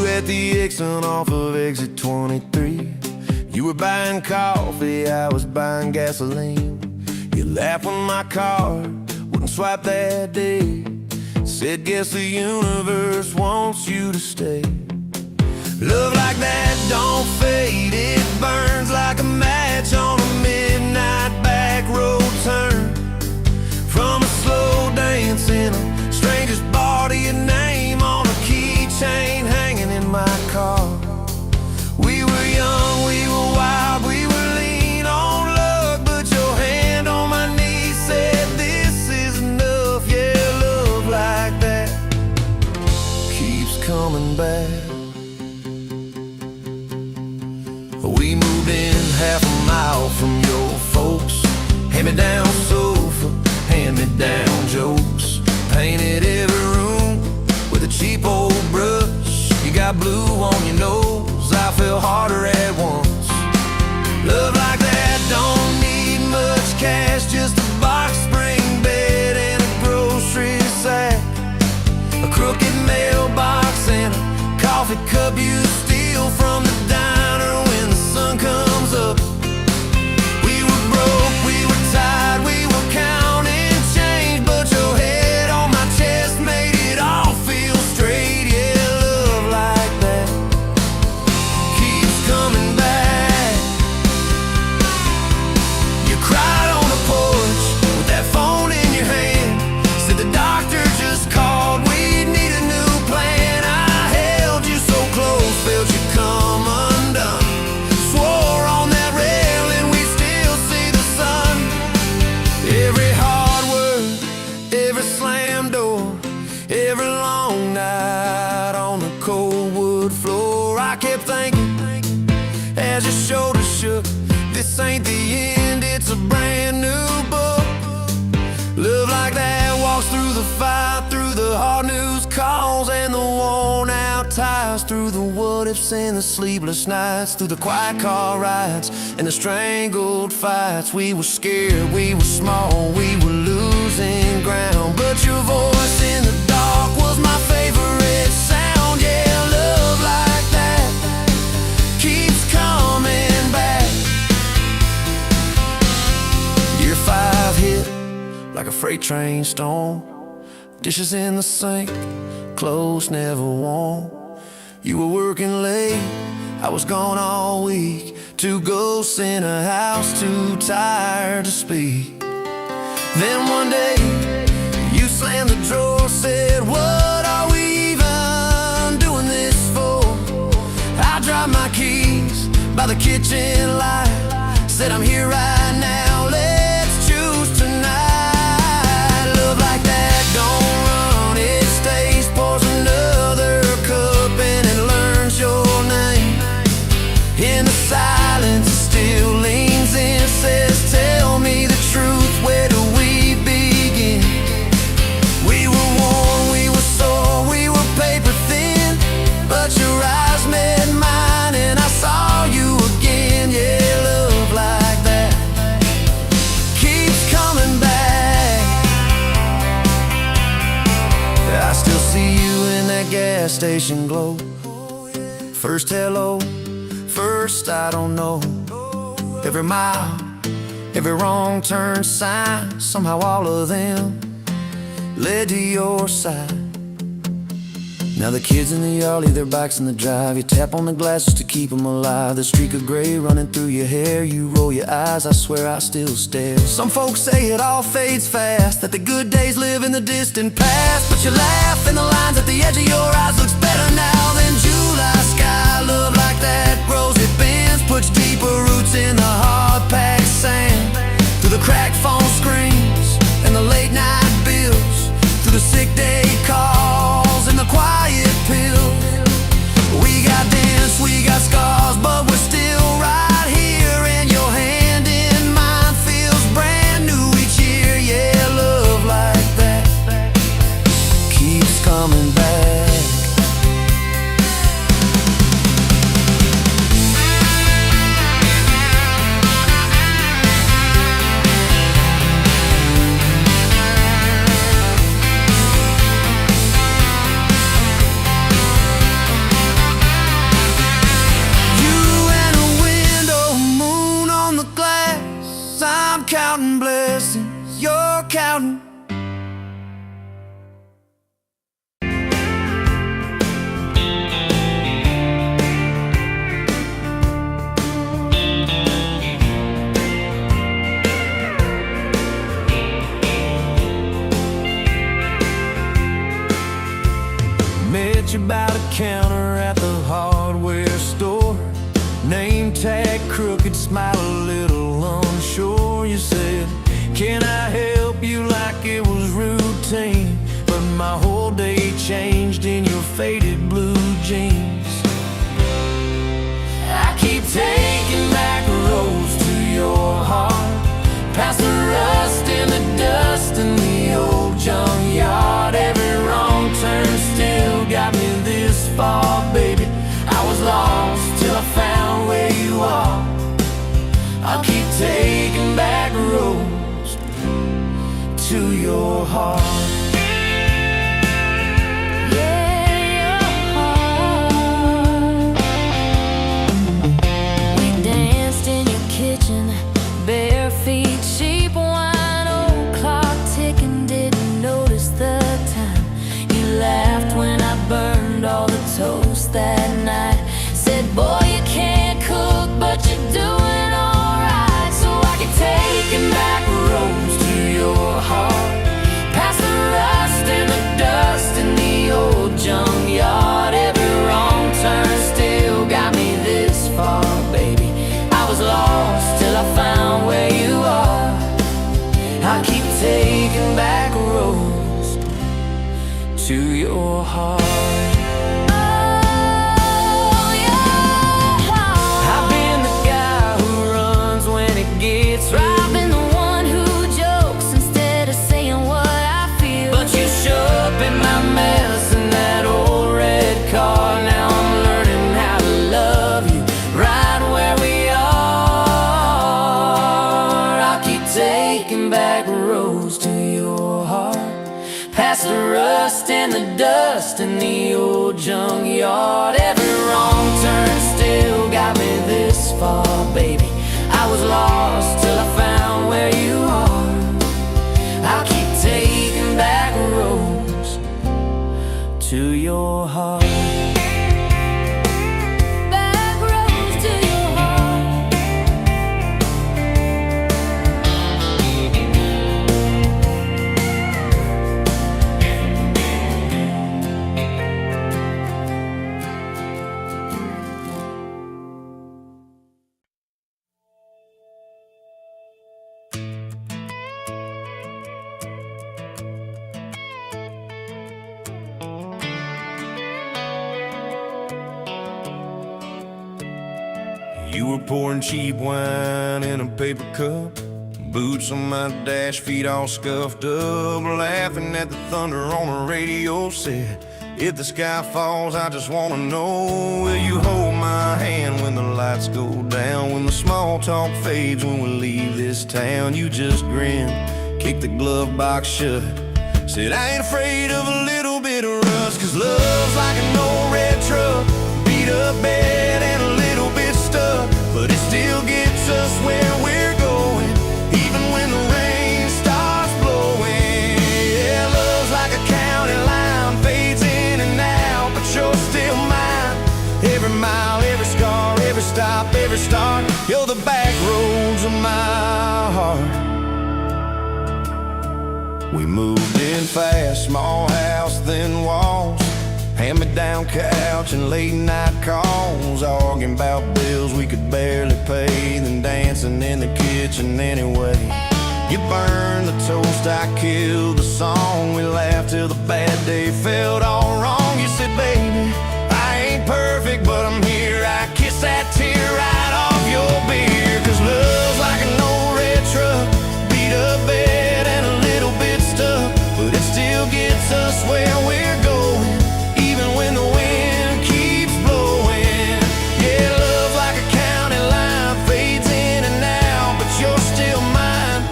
you at the exit off of exit 23. You were buying coffee, I was buying gasoline. You laughed when my card wouldn't swipe that day. Said, guess the universe wants you to stay. Love like that don't fade, it burns like a match on a midnight back road turn. From a slow dance in a stranger's bar to your name on a keychain hanging in my car. We were young, we were wild, we were lean on luck, but your hand on my knee said this is enough. Yeah, love like that keeps coming back. We moved in half a mile from your folks. Hand-me-down sofa, hand-me-down jokes. Painted every room with a cheap old brush. You got blue on your nose, I fell harder at once. Love like that don't need much cash, just a box spring bed and a grocery sack, a crooked mailbox and a coffee cup you steal from the diner when the sun comes up. We were broke, we were tired, we were counting change, but your head on my chest made it all feel straight. Yeah, love like that keeps coming back. You cried on the porch with that phone in your hand. Said the doctor just called, we need a new plan. I held you so close, felt you come undone. Swore on that railing we'd still see the sun. Every hard word, every slam door, every long night on the cold wood floor, I kept thinking as your shoulders shook, this ain't the end, it's a brand new book. Love like that walks through the fire, through the hard news calls and the worn out tires, through the what ifs and the sleepless nights, through the quiet car rides and the strangled fights. We were scared, we were small, we were losing ground, but your voice in the dark was my favorite sound. Yeah, love like that keeps coming back. Year 5 hit like a freight train storm. Dishes in the sink, clothes never warm. You were working late, I was gone all week. 2 ghosts in a house, too tired to speak. Then one day, you slammed the drawer, said, what are we even doing this for? I dropped my keys by the kitchen light, said I'm here right now, let's choose tonight. Love like that don't run, it stays, pours another cup and it learns your name. In the silence it still leans in, says tell me the truth, where do we begin? We were worn, we were sore, we were paper thin, but your eyes met mine and I saw you again. Yeah, love like that keeps coming back. I still see you in that gas station glow. First hello, first I don't know. Every mile, every wrong turn sign, somehow all of them led to your side. Now the kids in the yard leave their bikes in the drive. You tap on the glasses to keep them alive. The streak of gray running through your hair. You roll your eyes, I swear I still stare. Some folks say it all fades fast, that the good days live in the distant past, but you laugh and the lines at the edge of your eyes looks better now than July sky. Love like that grows, it bends, puts deeper roots in the hard-packed sand. Through the cracked phone screens and the late night bills, through the sick day calls and the quiet pills. We got dents, we got scars, but we're still right here, and your hand in mine feels brand new each year. Yeah, love like that keeps coming back. smiled a little unsure. You said, can I help you, like it was routine? But my whole day changed in your faded blue jeans. I keep taking back roads to your heart, past the rust and the dust in the old junkyard. Every wrong turn still got me this far, baby. I was lost till I found where you are. I'll keep taking back roads to your heart. Bare feet, cheap wine, old clock ticking, didn't notice the time. You laughed when I burned all the toast that night. Said, boy, you can't cook, but you're doing alright. So I keep taking back roads to your heart, past the rust and the dust in the old junkyard. Every wrong turn still got me this far, baby. I was lost till I found where you are. I keep taking back roads to your heart. Oh, yeah. I've been the guy who runs when it gets real. I've been the one who jokes instead of saying what I feel. But you show up in my mess in that old red car. Now I'm learning how to love you right where we are. Taking back roads to your heart, past the rust and the dust in the old junkyard. Every wrong turn still got me this far, baby. I was lost till I found where you are. I'll keep taking back roads to your heart. You were pouring cheap wine in a paper cup, boots on my dash, feet all scuffed up, laughing at the thunder on the radio. Said, if the sky falls, I just wanna know, will you hold my hand when the lights go down, when the small talk fades, when we leave this town? You just grinned, kicked the glove box shut, said, I ain't afraid of a little bit of rust, 'cause love's like an old red truck, beat up bed and a little bit stuck, but it still gets us where we're going, even when the rain starts blowing. Yeah, love's like a county line, fades in and out, but you're still mine. Every mile, every scar, every stop, every start, you're the back roads of my heart. We moved in fast, small house, thin walls, hand-me-down couch and late-night calls, arguing about bills we could barely pay, then dancing in the kitchen anyway. You burned the toast, I killed the song, we laughed till the bad day felt all wrong. You said, baby, I ain't perfect, but I'm here. I kiss that tear right off your beer, 'cause love's like an old red truck, beat up bed and a little bit stuck, but it still gets us where we're going, even when the wind keeps blowing. Yeah, love's like a county line, fades in and out, but you're still mine.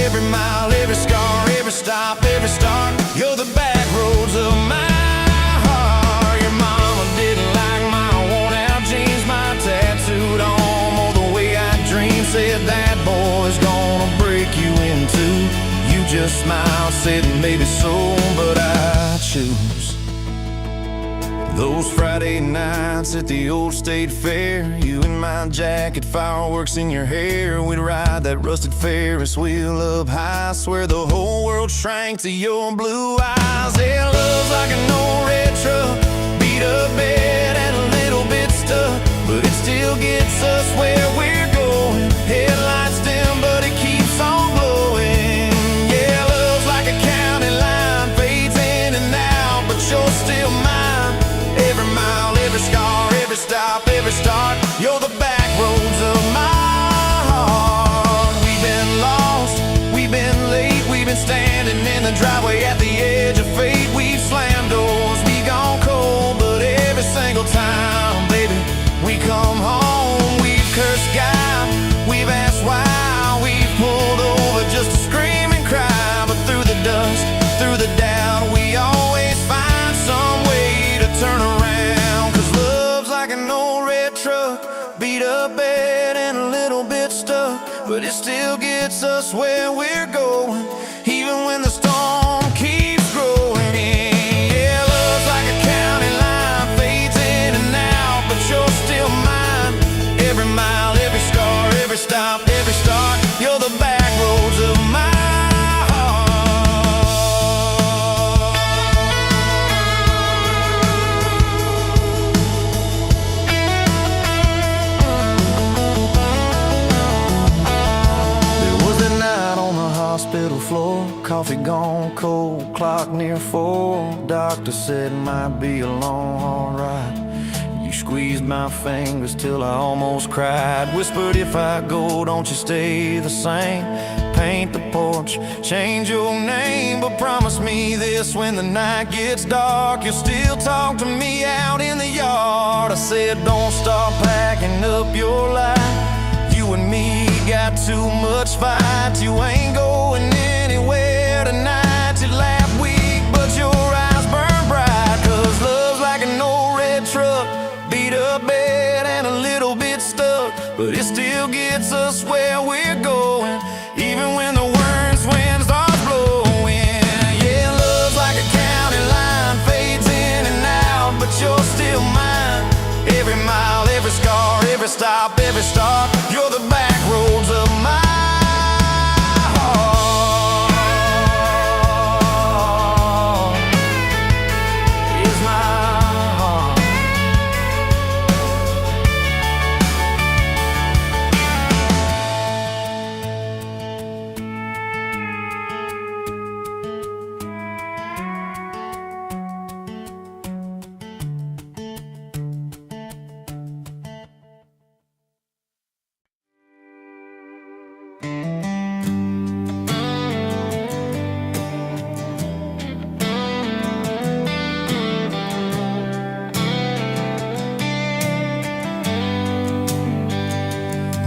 Every mile, every scar, every stop, every start, you're the back roads of my heart. Your mama didn't like my worn-out jeans, my tattooed arm, or the way I dream. Said that boy's gonna break you in two. You just smiled, said maybe so, but I choose those Friday nights at the old state fair. You in my jacket, fireworks in your hair, we'd ride that rusted Ferris wheel up high. Swear the whole world shrank to your blue eyes. Yeah, love's like an old red truck, beat up bed and a little bit stuck, but it still gets us where we're going, stop, every start. You're the back roads of my heart. We've been lost, we've been late, we've been standing in the driveway at the edge of fate. We've slammed doors, we gone cold, but every single time, baby, we come home. We've cursed God, we've asked why, we've pulled over just to scream and cry. But through the dust, through the doubt, we always find some way to turn around. Cause love's like an old red truck, beat up bad and a little bit stuck, but it still gets us where we're going, even when the storm keeps growing. Yeah, love's like a county line, fades in and out, but you're still mine. Every mile, every scar, every stop, every start. You're the back roads of my hospital floor, coffee gone cold, clock near 4. Doctor said might be a long, hard ride. You squeezed my fingers till I almost cried. Whispered, if I go, don't you stay the same. Paint the porch, change your name, but promise me this: when the night gets dark, you'll still talk to me out in the yard. I said, don't stop packing up your life. You and me got too much fight. You ain't going anywhere tonight. You laugh weak, but your eyes burn bright. Cause love's like an old red truck, beat up bad and a little bit stuck, but it still gets us where we're going, even when the worst wind starts blowing. Yeah, love's like a county line, fades in and out, but you're still mine. Every mile, every scar, every stop, every start. You're the back roads of my heart. Is my heart.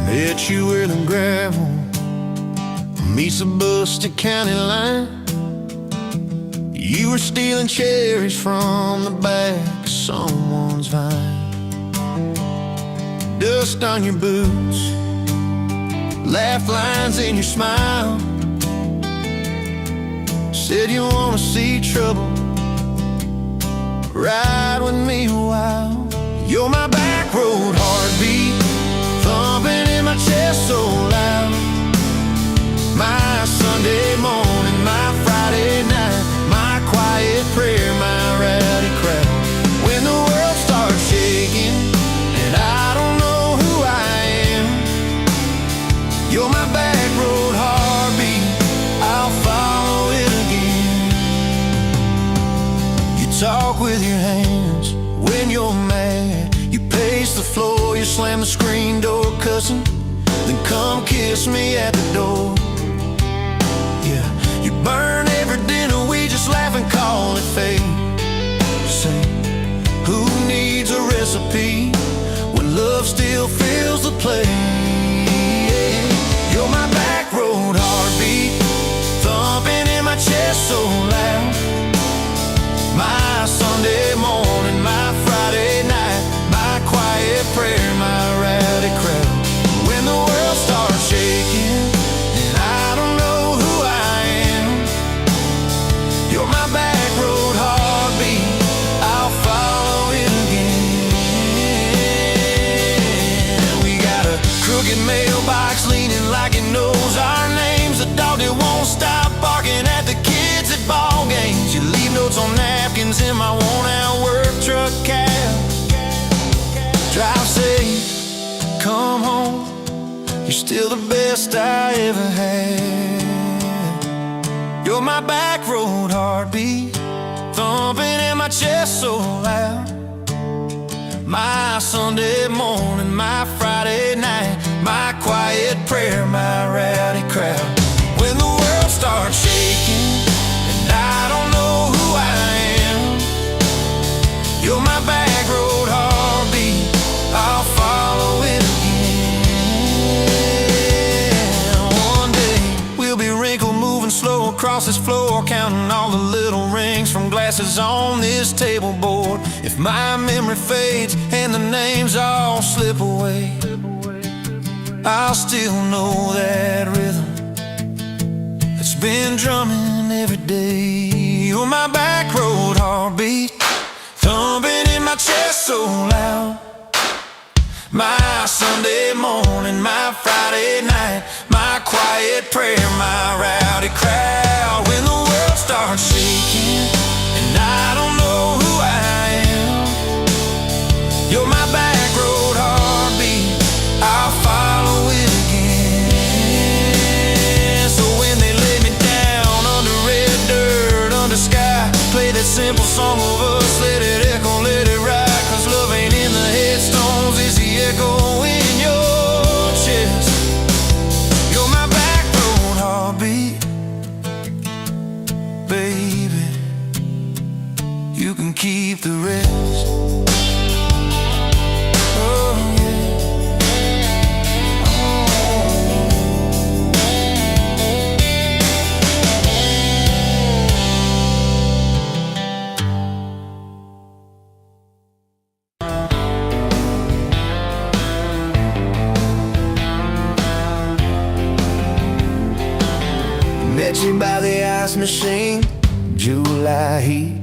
Met you where the gravel meets the busted county line. You were stealing cherries from the back of someone's vine. Dust on your boots, laugh lines in your smile. Said you wanna see trouble, ride with me a while. You're my back road heartbeat, thumping in my chest so loud. My Sunday morning, my Friday night, my quiet prayer, my rowdy crowd. When the world starts shaking and I don't know who I am, you're my back road heartbeat, I'll follow it again. You talk with your hands when you're mad, you pace the floor, you slam the screen door cussing, then come kiss me at the door. Yeah, you burn every dinner, we just laugh and call it fate. Say, who needs a recipe when love still fills the plate? You're my back road heartbeat, thumping in my chest so loud. My Sunday morning, my Friday night, my quiet prayer, my rowdy crowd. When the world starts shaking and I don't know who I am, you're my back road heartbeat, I'll follow it again. We got a crooked mailbox leaning like it knows our names, a dog that won't stop barking at the kids at ball games. You leave notes on napkins in my worn-out work truck cab. Drive safe, come home, you're still the best I ever had. You're my back road heartbeat, thumping in my chest so loud. My Sunday morning, my Friday night, my quiet prayer, my rowdy crowd. When the world starts shaking and I don't know who I am, you're my back road heartbeat, I'll follow it again. One day we'll be wrinkled, moving slow across this floor, counting all the little rings from glasses on this table board. If my memory fades and the names all slip away, I'll still know that rhythm that's been drumming every day. You're my back road heartbeat, thumping in my chest so loud. My Sunday morning, my Friday night, my quiet prayer, my rowdy crowd. When the world starts shaking and I don't know who I am, you're my back road heartbeat, I'll follow it again. So when they lay me down under red dirt, under sky, play that simple song of us, let it echo, let it ride. Cause love ain't in the headstones, it's the echo in your chest. You're my back road heartbeat, baby, you can keep the rest. Oh yeah. Met you by the ice machine, July heat,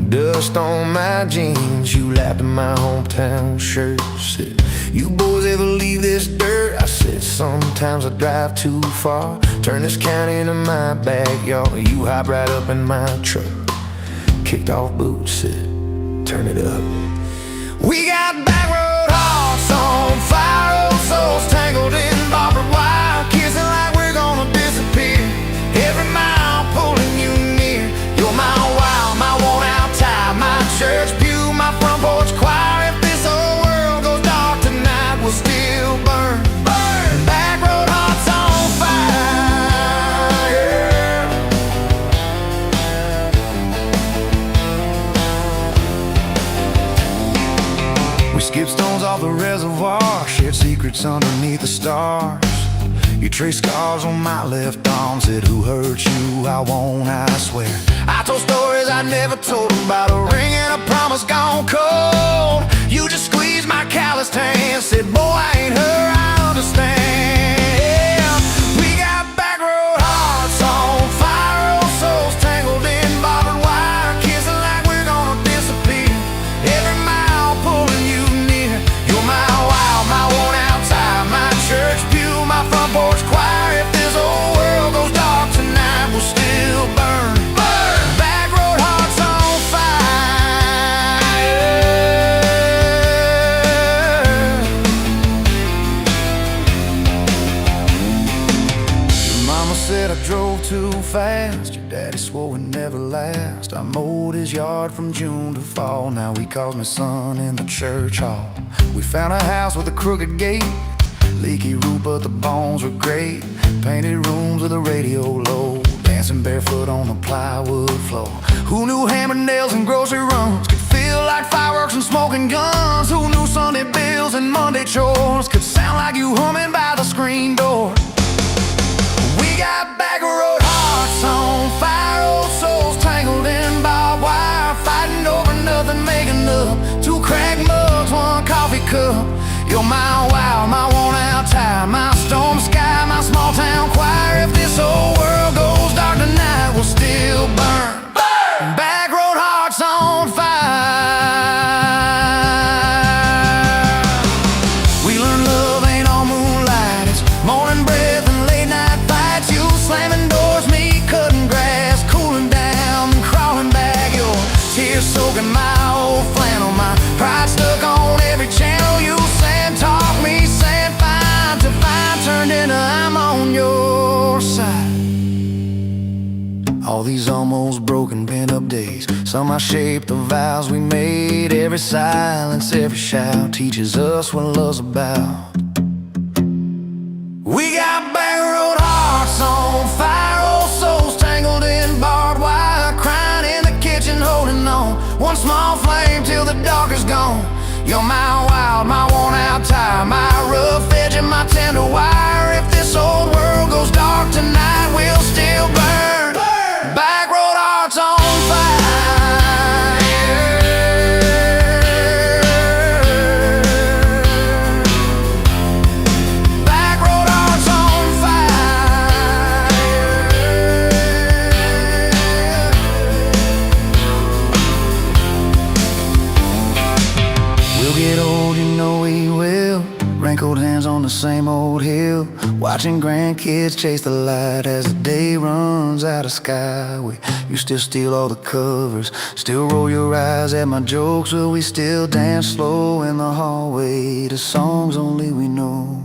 dust on my jeans. You laughed at my hometown shirt, said, you boys ever leave this dirt? I said, sometimes I drive too far, turn this county into my backyard. You hop right up in my truck, kicked off boots, said, turn it up. We got back road hearts on fire, old souls tangled in barbed wire, kissing like we're gonna disappear. Every mile pulling you near. You're my wow, my worn out tie, my church pew, my front porch choir. If this whole world goes dark tonight, we'll still burn. Burn! Back road hearts on fire. We skipped stones off the reservoir, shared secrets underneath the stars. You traced scars on my left arm, said, who hurt you? I won't, I swear. I told stories I never told about a ring and a promise gone cold. You just squeezed my calloused hand, said, boy, I ain't her, I understand. We got back road hearts on fire, old souls tangled in barbed wire, kissing like we're gonna disappear. Every mile pulling you near. You're my wow, my worn out tie, my church pew, my front porch choir. If this whole world goes dark tonight, we'll still burn. Burn! Back road hearts on fire. Your mama said I drove too fast, your daddy swore we'd never last. I mowed his yard from June to fall, now he calls me son in the church hall. We found a house with a crooked gate, leaky roof but the bones were great. Painted rooms with a radio low, dancing barefoot on the plywood floor. Who knew hammer nails and grocery runs could feel like fireworks and smoking guns? Who knew Sunday bills and Monday chores could sound like you humming by the screen door? We got back road hearts on fire, old souls tangled in barbed wire, fighting over nothing, making up two cracked mugs, one coffee cup. You're my wow, my worn out tie, my storm sky, my small town choir. If this whole world goes dark tonight, we'll still burn. Burn! Back road hearts on fire. We learned love ain't all moonlight, it's morning breath and late night fights. You slamming doors, me cutting grass, cooling down and crawling back. Your tears soaking my old flannel, my pride stuck on every channel. You talk me, saying Somehow shape the vows we made. Every silence, every shout teaches us what love's about. We got back road hearts on fire, old souls tangled in barbed wire, crying in the kitchen, holding on. One small flame till the dark is gone. You're my wild, my worn out tire, my rough edge and my tender wire. If this old world goes dark tonight, we'll still burn. Back road hearts on fire. Back road hearts on fire. We'll get old, you know we will. Wrinkled hands on the same old hill, watching grandkids chase the light as the day runs out of sky. You still steal all the covers, still roll your eyes at my jokes. Will we still dance slow in the hallway to songs only we know?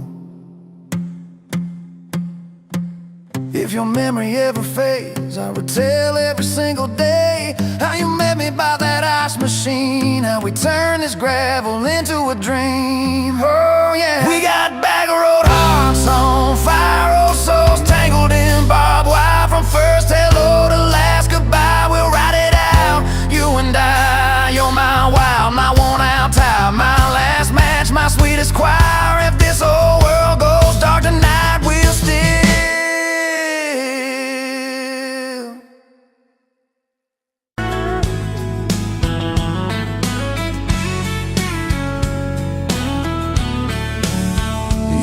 If your memory ever fades, I retell every single day how you met me by that ice machine, how we turned this gravel into a dream. Oh yeah, we got back road hearts on fire, old souls tangled in barbed wire. From first hello to last goodbye, we'll ride it out, you and I. You're my wild, my worn out tire, my last match, my sweetest choir. If this whole world goes dark tonight, we'll still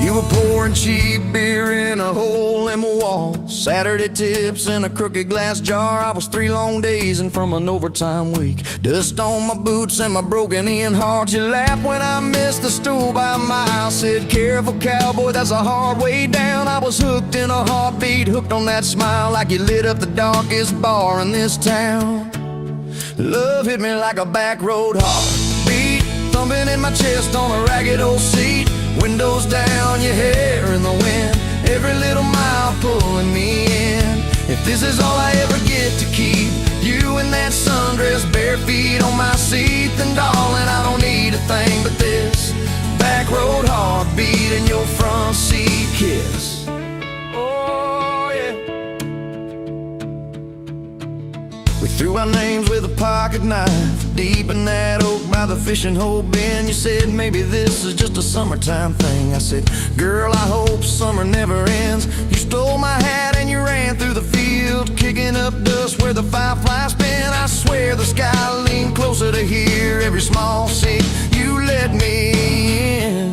You were pouring cheap beer in a hole in my wall, Saturday tips in a crooked glass jar. I was 3 long days and from an overtime week, dust on my boots and my broken in heart. You laughed when I missed the stool by a mile, said careful cowboy, that's a hard way down. I was hooked in a heartbeat, hooked on that smile, like you lit up the darkest bar in this town. Love hit me like a back road heartbeat, thumping in my chest on a ragged old seat. Windows down, your hair in the wind, every little mile pulling me in. If this is all I ever get to keep, you in that sundress, bare feet on my seat, then darling, I don't need a thing but this back road heartbeat and your front seat kiss. Oh yeah. We threw our names with a pocket knife deep in that oak by the fishing hole bin. You said maybe this is just a summertime thing. I said, girl, I hope summer never ends. You stole my hat and you ran through the field, kicking up dust where the fireflies spin. I swear the sky leaned closer to hear every small sing you let me in.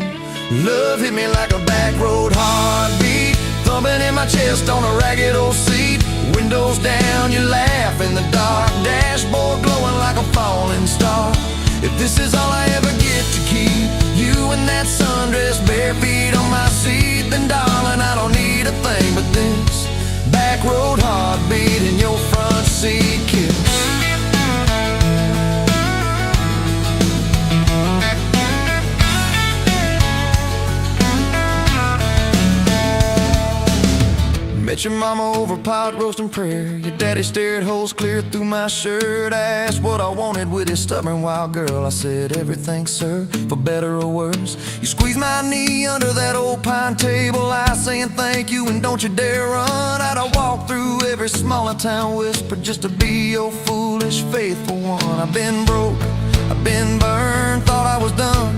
Love hit me like a back road heartbeat, thumping in my chest on a ragged old seat. Windows down, you laugh in the dark, dashboard glowing like a falling star. If this is all I ever get to keep, you in that sundress, bare feet on my seat, then darling, I don't need a thing but this back road heartbeat and your front seat kiss. Met your mama over pot roast and prayer. Your daddy stared holes clear through my shirt. I asked what I wanted with his stubborn wild girl. I said everything, sir, for better or worse. You squeezed my knee under that old pine table, I saying thank you and don't you dare run. I'd walk through every smaller town whisper just to be your foolish faithful one. I've been broke, I've been burned, thought I was done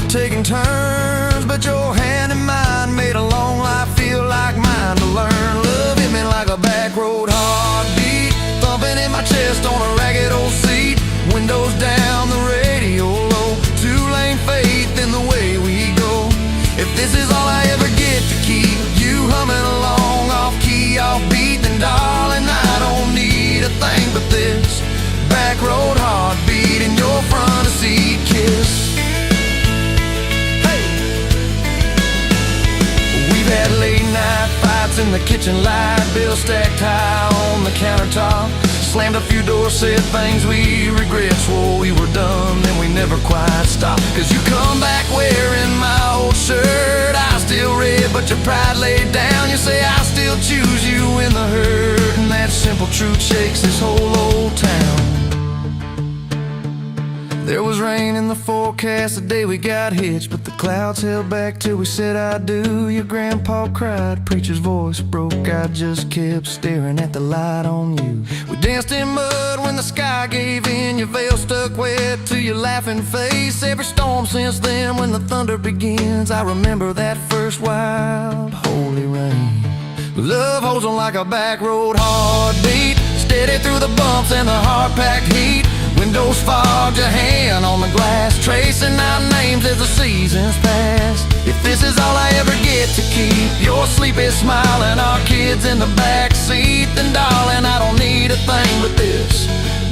taking turns, but your hand in mine made a long life feel like mine to learn. Love hit me like a back road heartbeat, thumping in my chest on a ragged old seat. Windows down, the radio low, 2-lane faith in the way we go. If this is all I ever get to keep, you humming along off key, off beat, then darling, I don't need a thing but this back road heartbeat and your front seat kiss. We've had late night fights in the kitchen light, bills stacked high on the countertop. Slammed a few doors, said things we regret, swore we were done, then we never quite stopped. Cause you come back wearing my old shirt, I still red but your pride laid down. You say I still choose you in the hurt, and that simple truth shakes this whole old town. There was rain in the forecast the day we got hitched, but the clouds held back till we said I do. Your grandpa cried, preacher's voice broke. I just kept staring at the light on you. We danced in mud when the sky gave in. Your veil stuck wet to your laughing face. Every storm since then, when the thunder begins, I remember that first wild holy rain. Love holds on like a back road heartbeat, steady through the bumps and the hard-packed heat. Windows fogged, your hand on the glass, tracing our names as the seasons pass. If this is all I ever get to keep, your sleepy smile and our kids in the back seat, then darling, I don't need a thing but this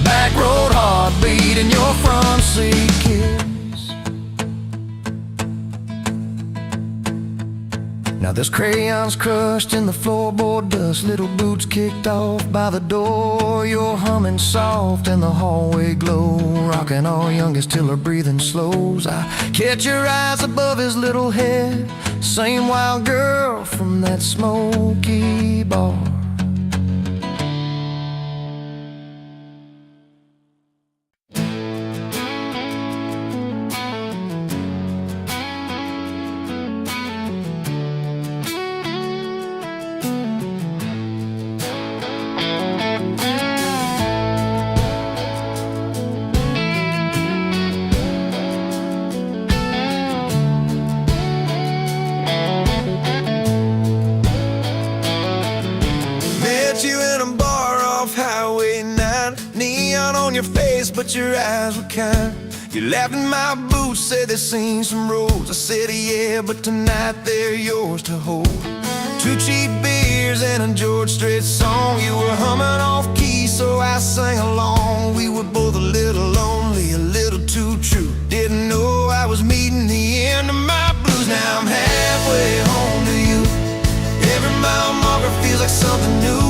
back road heartbeat and your front seat kiss. Now there's crayons crushed in the floorboard dust, little boots kicked off by the door. You're humming soft in the hallway glow, rocking our youngest till her breathing slows. I catch your eyes above his little head, same wild girl from that smoky bar. You in a bar off Highway 9, neon on your face, but your eyes were kind. You laughed in my boots, said they've seen some roads. I said yeah, but tonight they're yours to hold. 2 cheap beers and a George Strait song. You were humming off key, so I sang along. We were both a little lonely, a little too true. Didn't know I was meeting the end of my blues. Now I'm halfway home to you. Every mile marker feels like something new.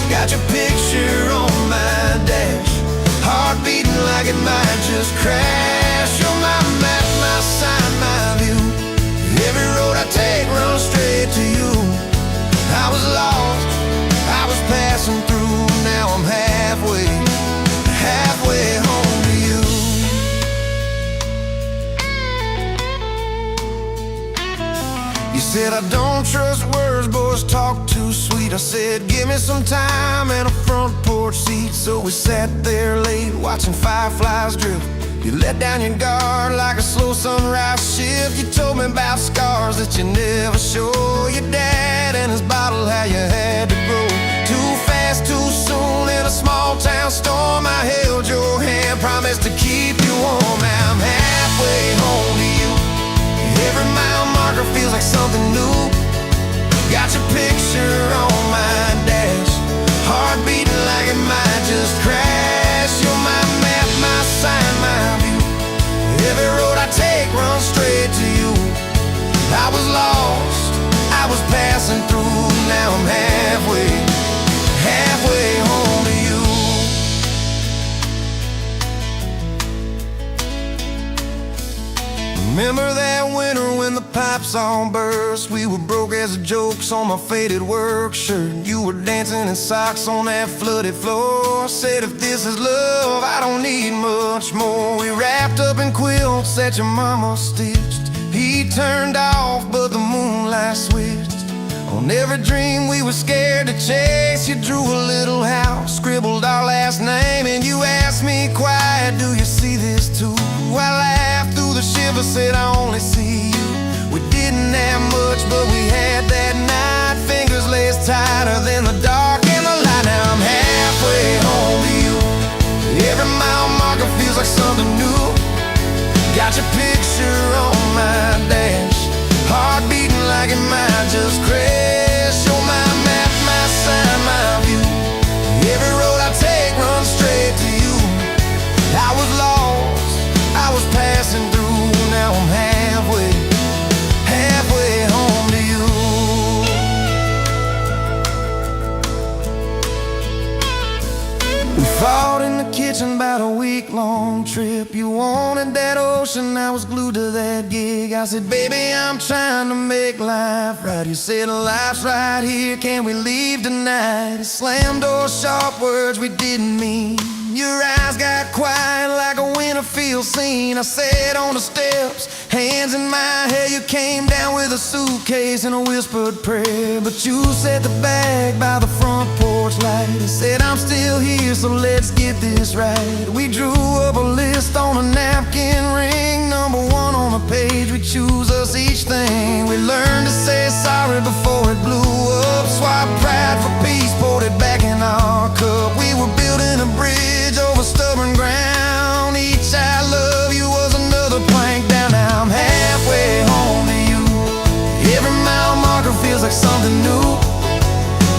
Got your picture on my dash, heart beating like it might just crash. You're my map, my sign, my view. Every road I take runs straight to you. I was lost, I was passing through. Now I'm halfway home to you. You said I don't trust words, boys talk too sweet. I said give me some time and a front porch seat. So we sat there late watching fireflies drift. You let down your guard like a slow sunrise shift. You told me about scars that you never show. Your dad and his bottle, how you had to grow too fast, too soon in a small town storm. I held your hand, promised to keep you warm. Now I'm halfway home to you. Every mile marker feels like something new. Got your picture on my dash, heart beating like it might just crash. You're my map, my sign, my view. Every road I take runs straight to you. I was lost, I was passing through. Now I'm halfway home to you. Remember that winter when the pipes all burst? We were broke as jokes on my faded work shirt. You were dancing in socks on that flooded floor. Said if this is love, I don't need much more. We wrapped up in quilts that your mama stitched. He turned off, but the moonlight switched. On every dream we were scared to chase, you drew a little house, scribbled our last name, and you asked me quiet, do you see this too? I laughed through the shiver, said I only see you. We didn't have much, but we had that night. Fingers laced tighter than the dark and the light. Now I'm halfway home to you. Every mile marker feels like something new. Got your picture on my dash, heart beating like it might just crash. You're my map, my sign, my view. Every road I take runs straight to you. I was lost, I was passing through. Now I'm halfway home to you. We fought in the kitchen about a week-long trip. You wanted that ocean, I was glued to that gig. I said, baby, I'm trying to make life right. You said, life's right here, can we leave tonight? Slam door, sharp words we didn't mean. Your eyes got quiet like a Winterfield scene. I sat on the steps, hands in my hair. You came down with a suitcase and a whispered prayer. But you set the bag by the front porch light and said, I'm still here, so let's get this right. We drew up a list on a napkin ring, number one on the page. We choose us each thing. We learned to say sorry before it blew up. Swap pride for peace, poured it back in our cup. We were building a bridge over stubborn ground. Each I love you was another plank down. Now I'm halfway home to you. Every mile marker feels like something new.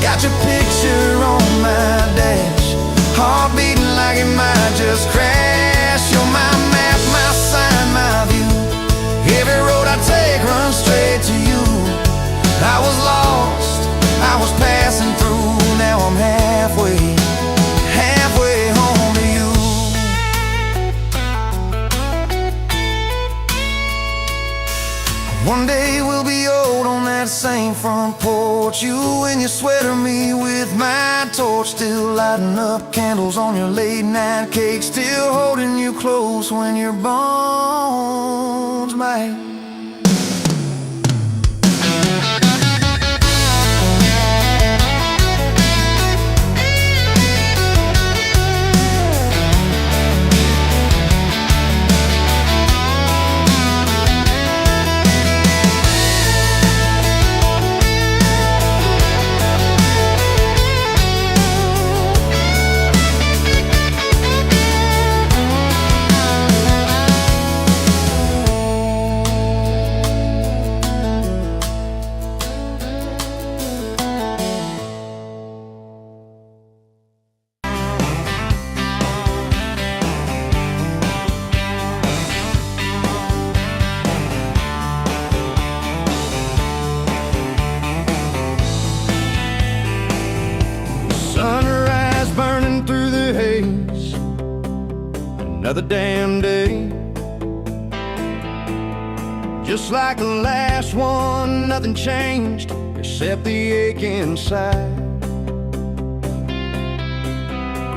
Got your picture on my dash, heart beating like it might just crash. You're my map, my sign, my view. Every road I take runs straight to you. I was lost, I was passing through. Now I'm halfway home to you. One day we'll be old on that same front porch. You and your sweater, me with my torch. Still lighting up candles on your late night cake. Still holding you close when your bones might. Sunrise burning through the haze, another damn day. Just like the last one, nothing changed except the ache inside.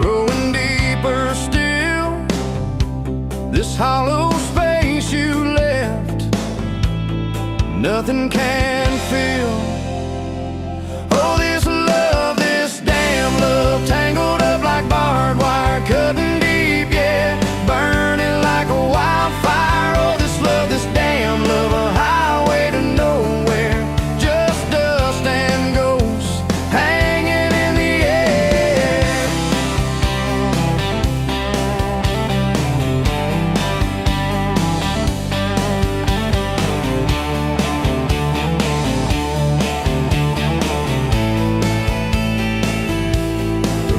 Growing deeper still, this hollow space you left, nothing can fill. Oh, this love, this damn love, tangled up like barbed wire, cutting deep, yeah, burning like a wildfire. Oh, this love, this damn love, a highway to nowhere, just dust and ghosts hanging in the air.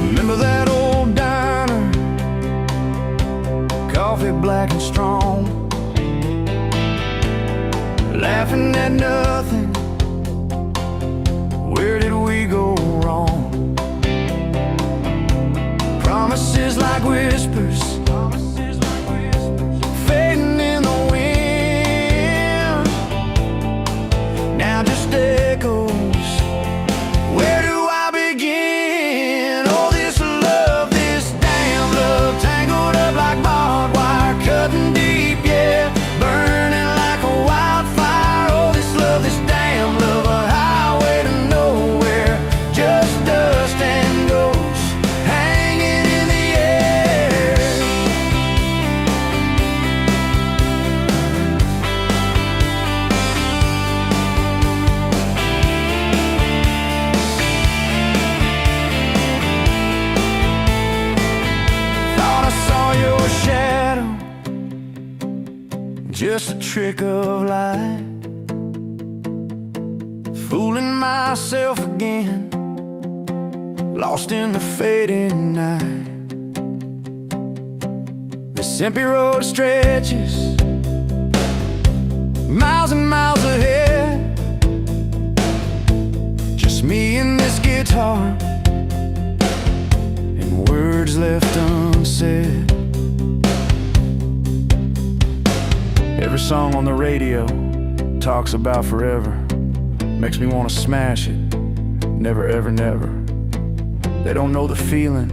Remember that old diner, coffee black and strong, laughing at nothing. Where did we go wrong? Promises like whispers, fading in the wind, now just echoes. Where do I begin? Oh, this love, this damn love, tangled up like barbed wire, cutting deep, yeah, burning like a wildfire. Oh, this love, this damn love, a highway to nowhere, just dust and ghosts hanging in the air. Thought I saw your shadow, just a trick of light, fooling myself again, lost in the fading night. This empty road stretches miles and miles ahead, just me and this guitar, and words left unsaid. Every song on the radio talks about forever, makes me want to smash it. Never, ever, never. They don't know the feeling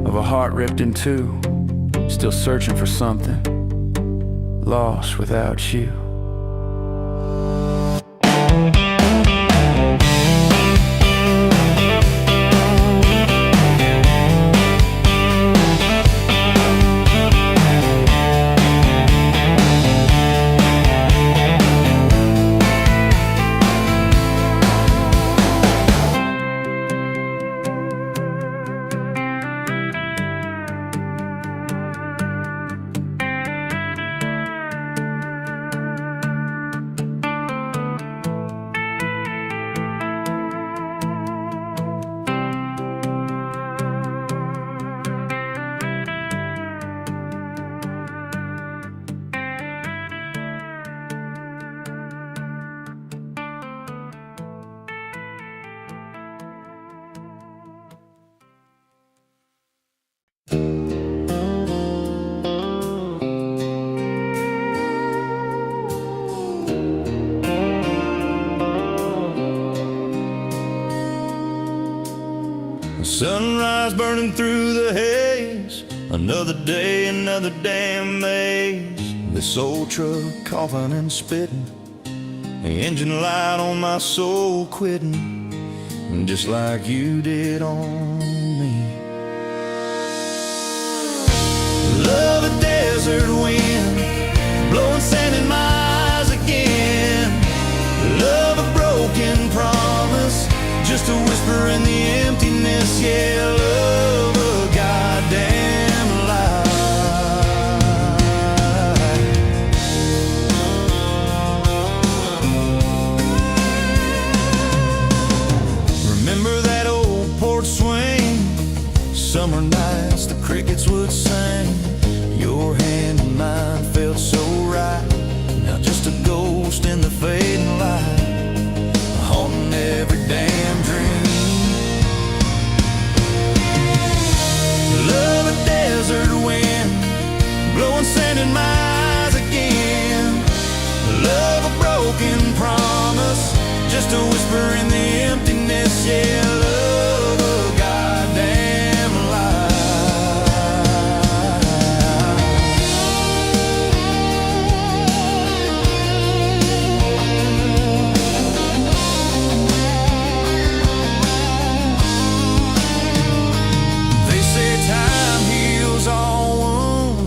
of a heart ripped in two, still searching for something, lost without you. Sunrise burning through the haze, another day, another damn maze. This old truck coughing and spitting, the engine light on my soul quitting, just like you did on me. Love a desert wind, blowing sand in my eyes again. Love a broken promise, just a whisper in the emptiness. Yeah, love a goddamn lie. Remember that old porch swing, summer nights the crickets would sing. Your hand in mine felt so right, now just a ghost in the fading light, haunting every damn dream. Love a desert wind, blowing sand in my eyes again. Love a broken promise, just a whisper in the emptiness. Yeah, love a goddamn lie.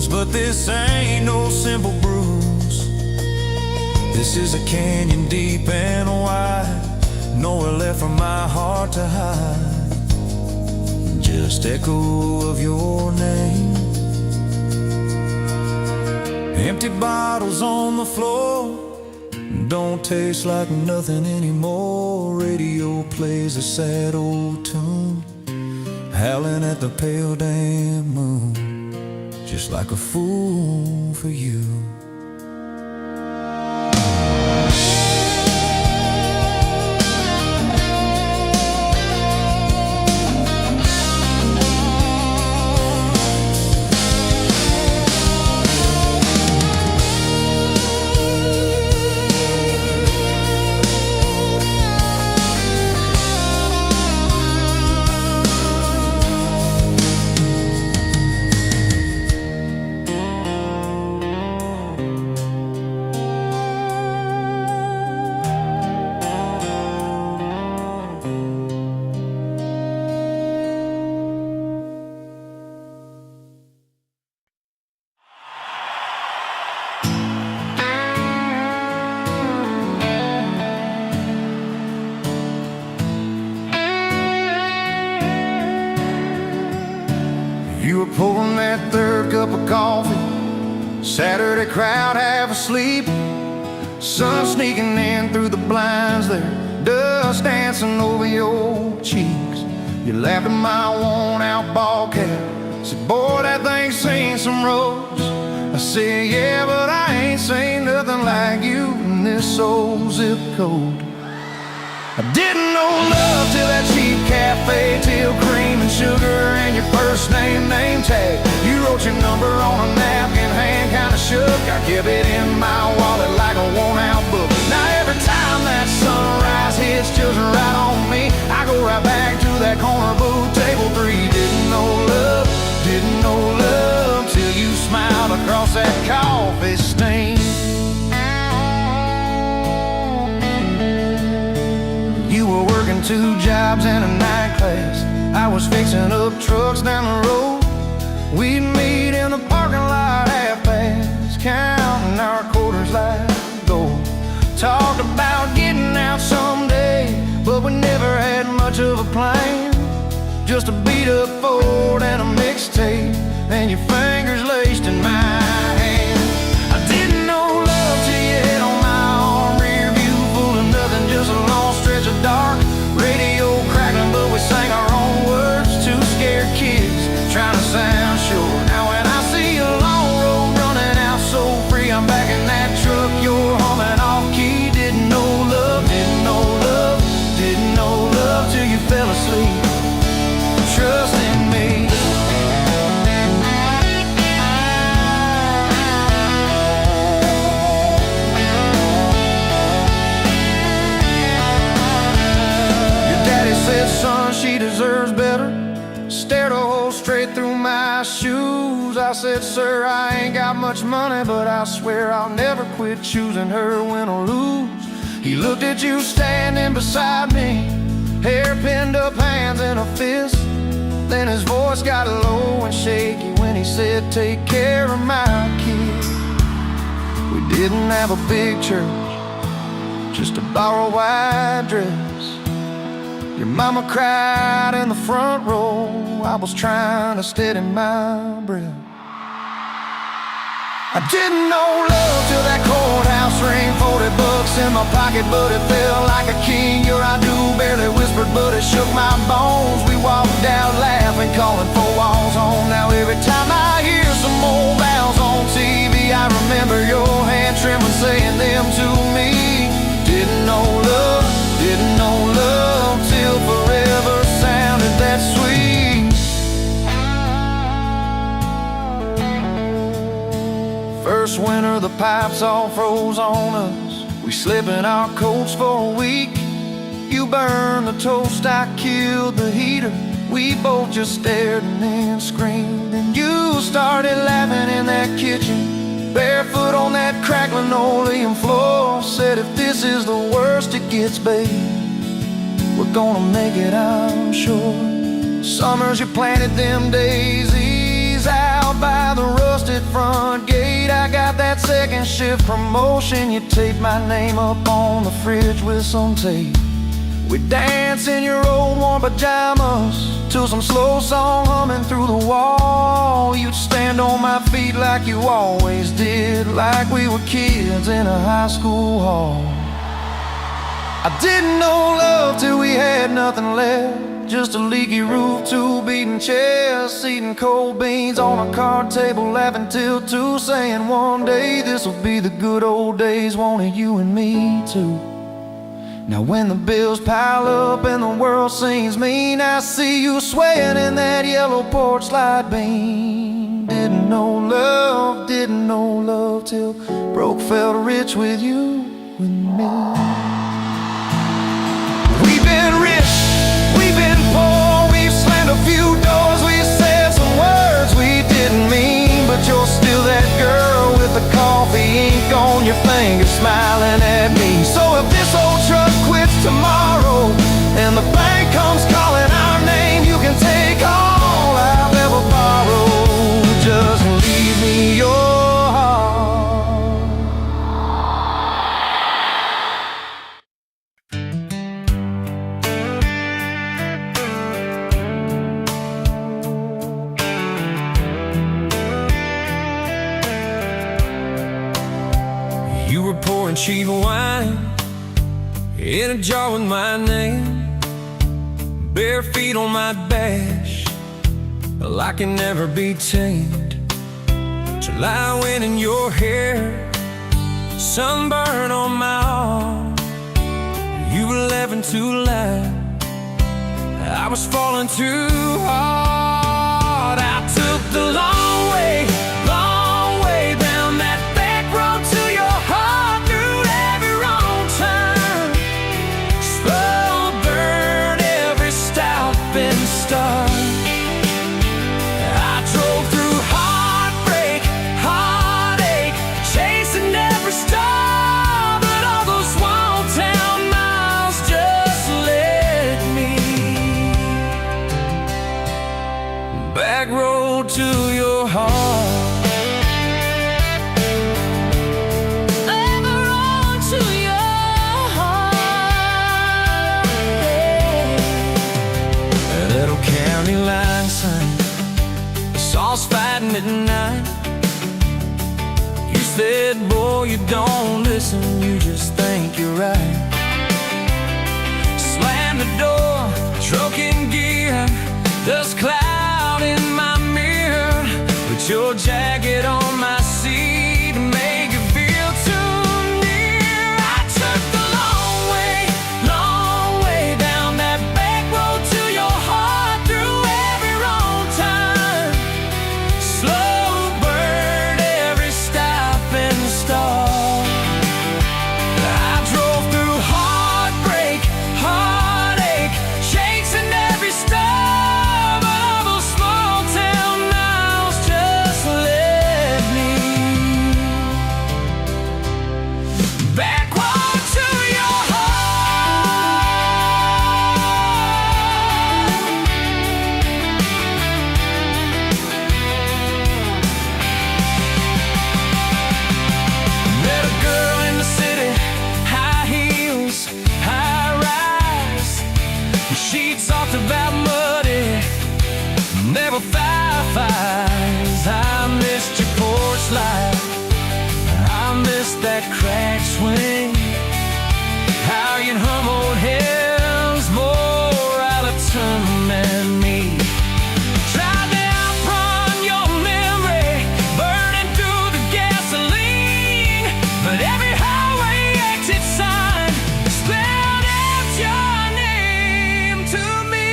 But this ain't no simple bruise. This is a canyon deep and wide, nowhere left for my heart to hide. Just echo of your name. Empty bottles on the floor, don't taste like nothing anymore. Radio plays a sad old tune, howling at the pale damn moon, just like a fool for you. You were pouring that third cup of coffee, Saturday crowd half asleep, sun sneaking in through the blinds there, dust dancing over your cheeks. You laughed at my worn-out ball cap, said, boy, that thing's seen some roads. I said, yeah, but I ain't seen nothing like you in this old zip code. I didn't know love till that cheap cafe, till cream and sugar and your first name tag. You wrote your number on a napkin, hand kinda shook. I kept it in my wallet like a worn-out book. Now every time that sunrise hits just right on me, I go right back to that corner booth, table 3. Didn't know love working 2 jobs and a night class. I was fixing up trucks down the road. We'd meet in the parking lot half-past, counting our quarters like gold. Talked about getting out someday, but we never had much of a plan. Just a beat-up Ford and a mixtape, and your fingers laced in my hand. I didn't know love till you hit on my arm. Rear view full of nothing, just a long stretch of dark. Radio crackling, but we sang our own words. 2 scared kids trying to sound sure. Now when I see a long road running out so free, I'm back in that truck, you're humming off key. Didn't know love, didn't know love, didn't know love till you fell asleep. Trust in me. Your daddy said, son, she deserves better. Stared a hole straight through my shoes. I said, sir, I ain't got much money, but I swear I'll never quit choosing her, win or lose. He looked at you standing beside me, hair pinned up, hands in a fist. Then his voice got low and shaky when he said, take care of my kid. We didn't have a big church, just a borrowed white dress. Your mama cried in the front row. I was trying to steady my breath. I didn't know love till that courthouse ring. 40 bucks in my pocket, but it felt like a king. Your I do barely whispered, but it shook my bones. We walked out laughing, calling 4 walls home. Now every time I hear some old vows on TV, I remember your hand trembling, saying them to me. Didn't know love, didn't know love till forever sounded that sweet. First winter, the pipes all froze on us. We slept in our coats for a week. You burned the toast, I killed the heater. We both just stared and then screamed. And you started laughing in that kitchen, barefoot on that cracked linoleum floor. Said, if this is the worst it gets, babe, we're gonna make it, I'm sure. Summers you planted them daisies out by the rusted front gate. I got that second shift promotion. You taped my name up on the fridge with some tape. We dance in your old warm pajamas to some slow song humming through the wall. You'd stand on my feet like you always did, like we were kids in a high school hall. I didn't know love till we had nothing left, just a leaky roof, 2 beating chairs, eating cold beans on a card table, laughing till 2, saying one day this'll be the good old days, wanted you and me too. Now when the bills pile up and the world seems mean, I see you swaying in that yellow porch light beam. Didn't know love till broke felt rich with you and me. We've been rich, we've been poor, we've slammed a few doors, we said some words we didn't mean, but you're still that girl with the coffee ink on your finger smiling at me. So if this old truck quits tomorrow and the bank comes calling our name, you can take all I've ever borrowed, just leave me your pouring cheap wine in a jar with my name, bare feet on my dash, well, I can never be tamed. July wind in your hair, sunburn on my arm. You were laughing too loud, I was falling too hard. I took the long way down that back road to your heart. I drove through heartbreak, heartache, chasing every star, but all those small town miles just let midnight. You said, boy, you don't listen, you just think you're right. Slam the door, truck in gear, dust cloud in my mirror. Put your jacket on my seat and make it feel too near. I took the long way down that back road to your heart, through every wrong turn, slow burn every stop and start. I drove through heartbreak, heartache, chasing every star, but all those small town miles just led me backward to your Met a girl in the city, high heels, high rise. She talked about muddy, never fireflies. I missed your porch light, I missed that crack swing. How you'd hum old hymns more out of tune than me. Tried to outrun your memory, burning through the gasoline, but every highway exit sign spelled out your name to me.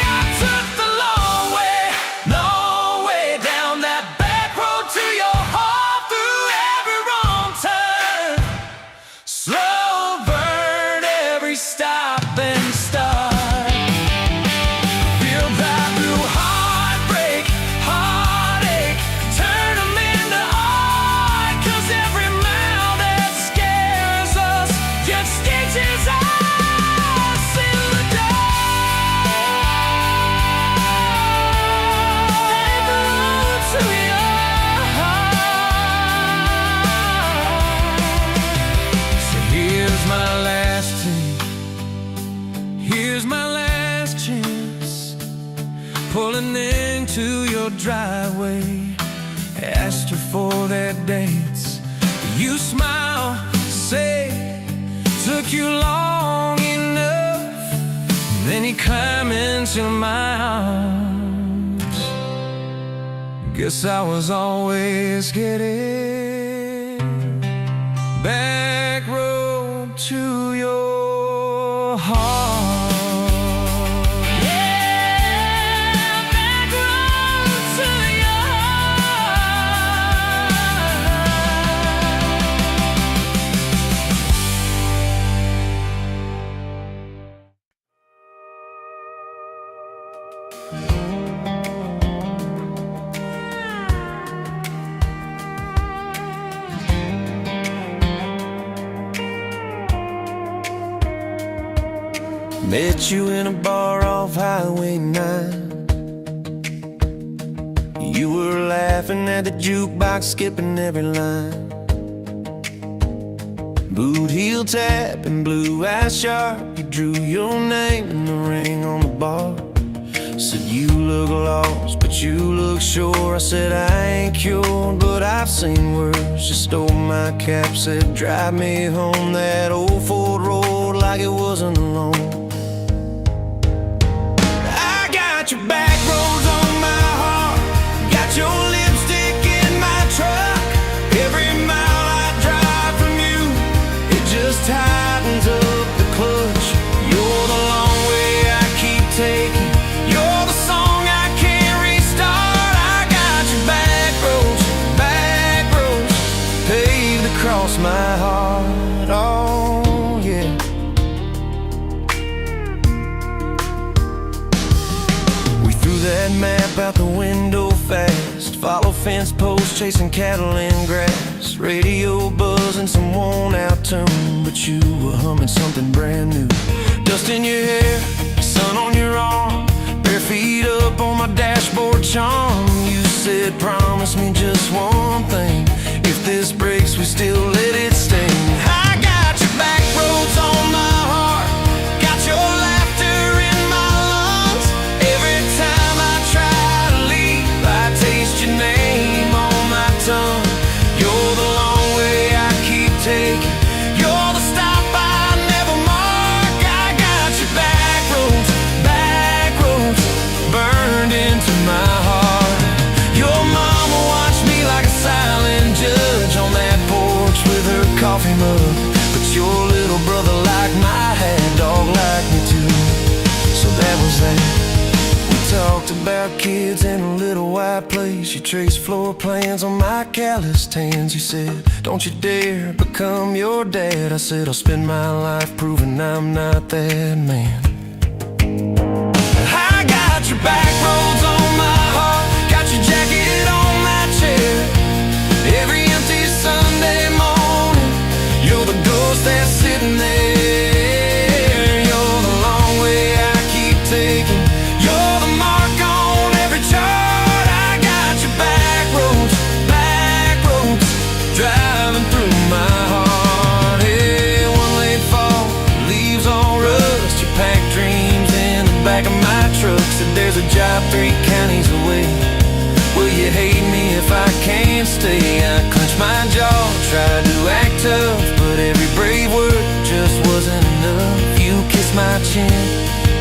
I took the long way down that back road to your heart, through every wrong turn, slow burn every stop and start. Feel right through heartbreak, heartache, turn them into art, 'cause every mile that scares us just stitches us in the dark. To your heart. So here's my last take, here's my last chance, pulling into your driveway. Asked her for their dates. You smile, say, took you long enough. Then you climb into my arms. Guess I was always getting back road to your heart. Yeah, back road to your Met you in a bar off Highway 9. You were laughing at the jukebox, skipping every line. Boot heel tap and blue eyes sharp. You drew your name in the ring on the bar. Said you look lost, but you look sure. I said I ain't cured, but I've seen worse. You stole my cap, said drive me home that old Ford road like it wasn't alone. I got your back roads on my heart, got your lipstick in my truck. Every mile I drive from you, it just tightens up the clutch. You're the long way I keep taking, you're the song I can't restart. I got your back roads paved across my heart. Oh yeah. We threw that map out the window fast, follow fence posts, chasing cattle in grass. Radio buzzing some worn out tune, but you were humming something brand new. Dust in your hair, sun on your arm, bare feet up on my dashboard charm. You said promise me just one thing, if this breaks we still let it sting. I got your back roads on my heart, got your laughter in my lungs. Every time I try to leave, taken. You're the stop I never mark. I got your back roads burned into my heart. Your mama watched me like a silent judge on that porch with her coffee mug. But your little brother liked my hat, dog liked me too. So that was that. We talked about kids in a little white place. You traced floor plans on my calloused hands. You said, don't you dare become your dad. I said, I'll spend my life proving I'm not that man. I got your back roads on my heart, got your jacket on my chair. Every empty Sunday morning, you're the ghost that's sitting there. You're the long way I keep taking. You're the mark on every chart. I got your back roads driving through my heart. Hey, one late fall, leaves all rust. You pack dreams in the back of my truck. Said there's a job 3 counties away. Will you hate me if I can't stay? I clenched my jaw, tried to act tough, but every brave word just wasn't enough. You kissed my chin,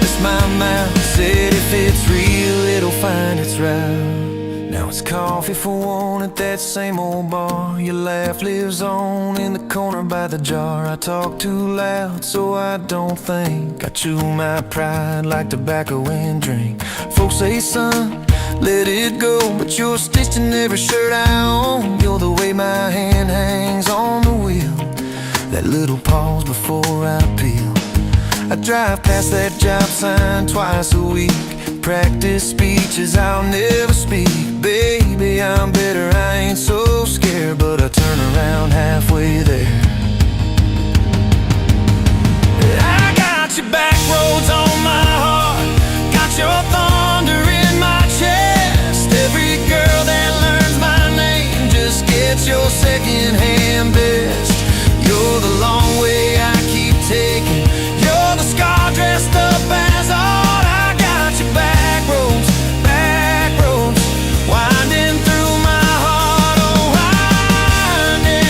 missed my mouth, said if it's real, it'll find its route. Now it's coffee for one at that same old bar. Your laugh lives on in the corner by the jar. I talk too loud so I don't think. I chew my pride like tobacco and drink. Folks say, son, let it go, but you're stitched in every shirt I own. You're the way my hand hangs on the wheel, that little pause before I peel. I drive past that job sign twice a week, practice speeches I'll never speak. Baby, I'm better, I ain't so scared, but I turn around halfway there. I got your back roads on my heart, got your thunder in my chest. Every girl that learns my name just gets your second-hand best. You're the long way I keep taking. You're the scar dressed up as art. I got your back roads winding through my heart. Oh, winding.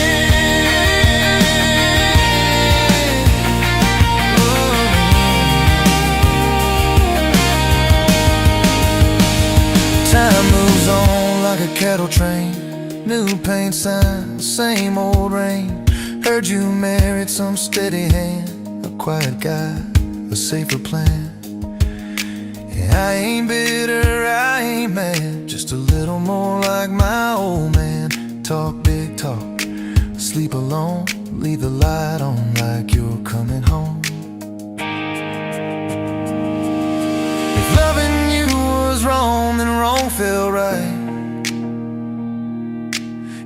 Time moves on like a cattle train, new paint signs, same old rain. Heard you married some steady hand, a quiet guy, a safer plan. Yeah, I ain't bitter, I ain't mad, just a little more like my old man. Talk big talk, sleep alone, leave the light on like you're coming home. If loving you was wrong, then wrong felt right.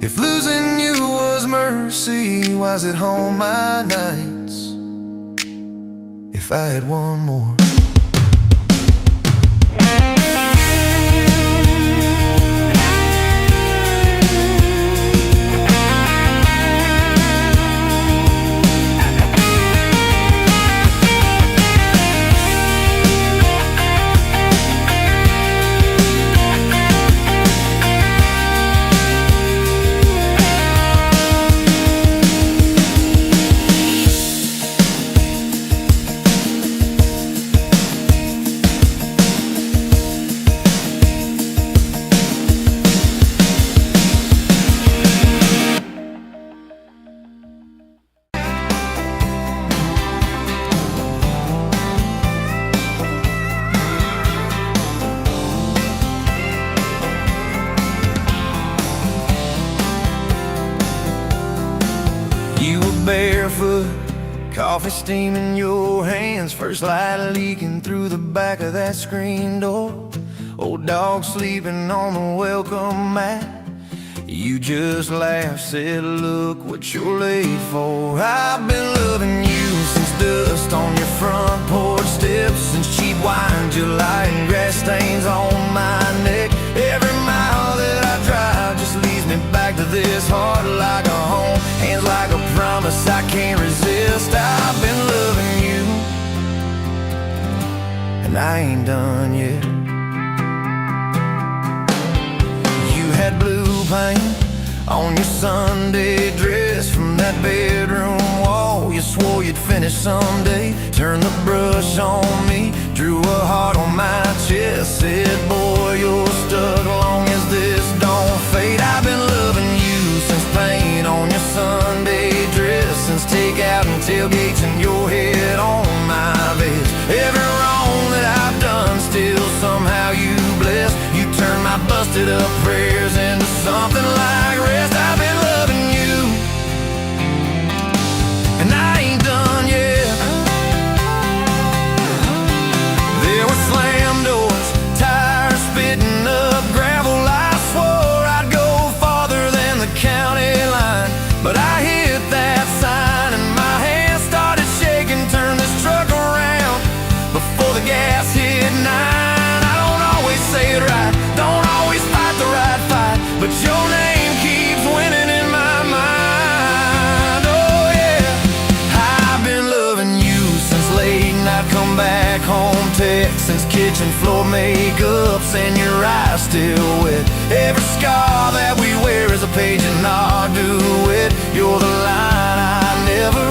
If losing you was mercy, why's it home my nights? If I had one more. Barefoot, coffee steam in your hands, first light leaking through the back of that screen door. Old dog sleeping on the welcome mat. You just laughed, said, look what you're late for. I've been loving you since dust on your front porch steps, since cheap wine, July, and grass stains on my neck. Every mile that I drive just leads me back to this heart like a home, hands like a promise I can't resist. I've been loving you, and I ain't done yet. You had blue paint on your Sunday dress from that that bedroom wall. You swore you'd finish someday. Turned the brush on me, drew a heart on my chest. Said, boy, you're stuck long as this don't fade. I've been loving you since paint on your Sunday dress, since takeout and tailgates and your head on my vest. Every wrong that I've done, still somehow you bless. You turn my busted up prayers into something like rest. I've been loving you, and I ain't done yet. There were slam doors, tires spitting up gravel. I swore I'd go farther than the county line, but I hit that sign and my hands started shaking. Turned this truck around before the gas hit 9. I don't always say it right, don't always fight the right fight, but your name keeps winning in my mind. Oh yeah, I've been loving you since late night come back home text, since kitchen floor makeups and your eyes still wet. Every scar that we wear is a page in our duet. You're the line I never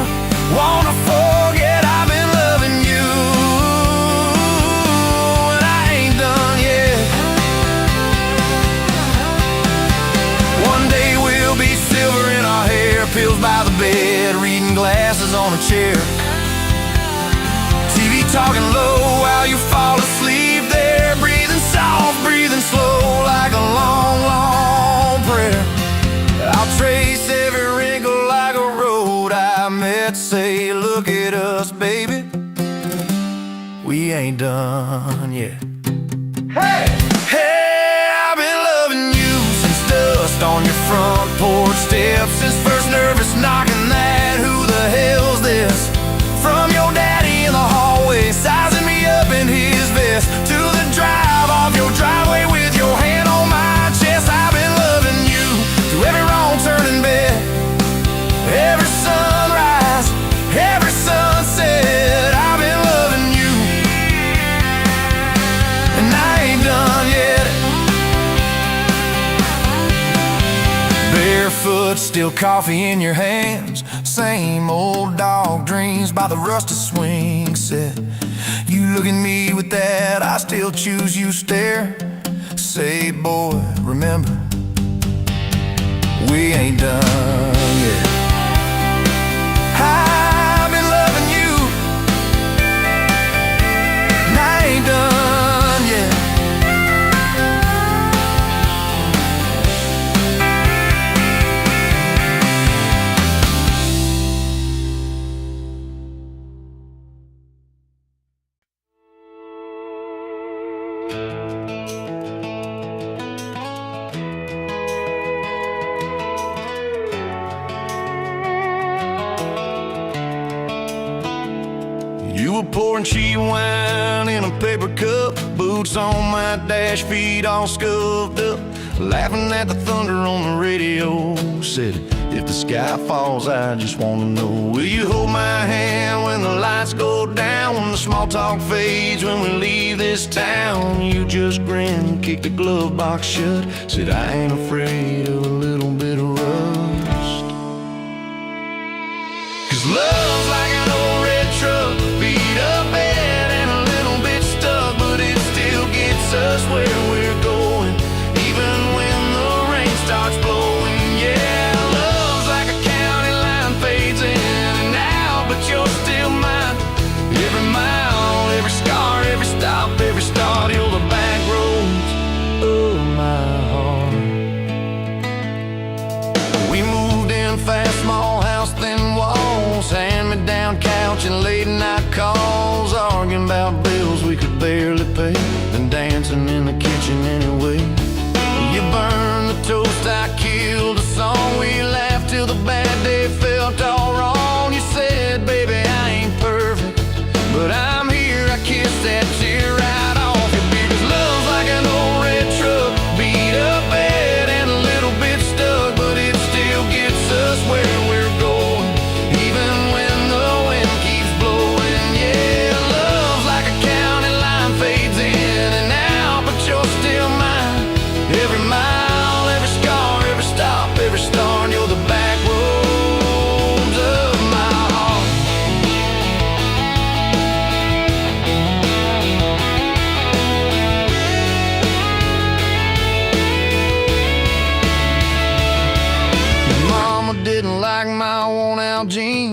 wanna forget. I've been loving you, and I ain't done yet. One day we'll be silver in our hair, pills by the bed, reading glasses on a chair, TV talking low while you fall asleep there, breathing soft, breathing slow like a long, long prayer. I'll trace every wrinkle like a road I met. Say, look at us, baby, we ain't done yet. Hey, hey, I've been loving you since dust on your front porch steps, since first nervous knocking that who the hell's this, from your daddy in the hallway sizing me up in his vest, to the drive off your driveway with your hand on my chest. I've been loving you through every wrong turn in bed, every sunrise, every sunset. I've been loving you, and I ain't done yet. Barefoot, still coffee in your hands, same old dog dreams by the rusted swing set. You look at me with that I still choose you stare. Say, boy, remember, we ain't done yet. I've been loving you, and I ain't done yet. You were pouring cheap wine in a paper cup, boots on my dash, feet all scuffed up, laughing at the thunder on the radio. Said, if the sky falls, I just wanna know, will you hold my hand when the lights go down, when the small talk fades, when we leave this town? You just grinned, kicked the glove box shut, said, I ain't afraid of a little bit of rust. 'Cause love's like an old red truck, beat up bed and a little bit stuck, but it still gets us where we're going, even when the rain starts blowing. Yeah, love's like a county line, fades in and out, but you're still mine. Every mile, every scar, every stop, every start, you're the back roads of my heart. We moved in fast, small house, thin walls, hand-me-down couch and late-night calls, arguing about bills we could barely pay, and dancing in the kitchen anyway. You burned the toast, I killed the song, we laughed till the bad day felt all wrong. You said, baby, I ain't perfect, but I'm here. I kissed that tear right off your beard. 'Cause love's like an old red truck, beat up bed and a little bit stuck, but it still gets us where we're going, even when the wind keeps blowing. Yeah.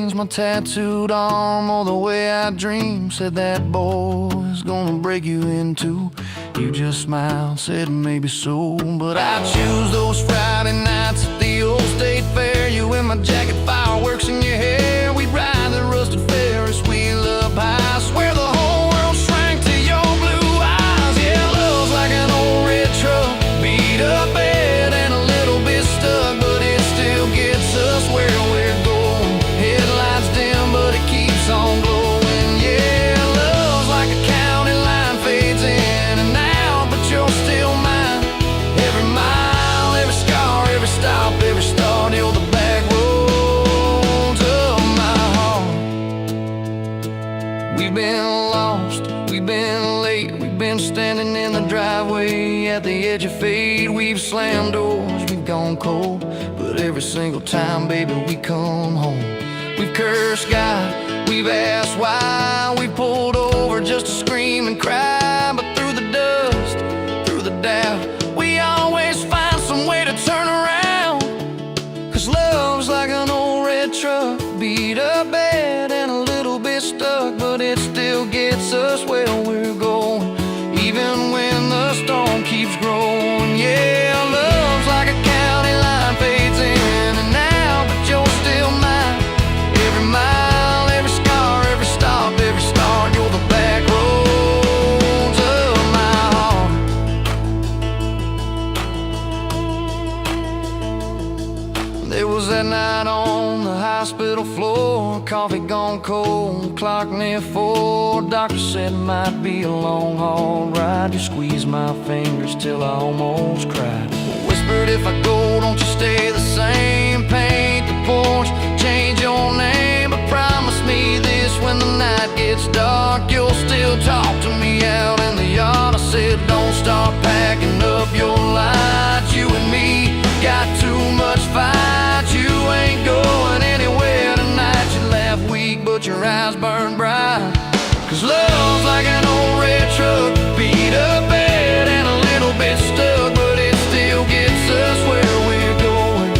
jeans, my tattooed arm, or the way I dream. Said that boy's gonna break you in two. You just smiled, said maybe so. But I choose those Friday nights at the old state fair. You in my jacket, fireworks in your hair. We'd ride the rusted Ferris wheel up high. Swear the whole world shrank to your blue eyes. Yeah, love's like an old red truck, beat up bed and a little bit stuck, but it still gets us where we're going. Headlights dim, but it keeps on glowing. Yeah, love's like a county line, fades in and out, but you're still mine. Every mile, every scar, every stop, every start, you're the back roads of my heart. We've been lost, we've been late, we've been standing in the driveway at the edge of fate. We've slammed doors, we've gone cold, but every single time, baby, we come home. We've cursed God, we've asked why, we pulled over just to scream and cry. But through the dust, through the doubt, we always find some way to turn around. 'Cause love's like an old red truck, beat up bed and a little bit stuck, but it still gets us where we're going, even when the storm keeps growing. Yeah, love's like a county line, fades in and out, but you're still mine. Every mile, every scar, every stop, every start, you're the back roads of my heart. There was that night on the hospital floor, coffee gone cold, clock near 4. Doctor said it might be a long haul ride. You squeezed my fingers till I almost cried. Whispered, if I go, don't you stay the same. Paint the porch, change your name, but promise me this: when the night gets dark, you'll still talk to me out in the yard. I said, don't start packing up your lights. You and me got too much fight. You ain't going anywhere tonight. You laugh weak, but your eyes burn bright. 'Cause love's like an old red truck, beat up bed and a little bit stuck, but it still gets us where we're going,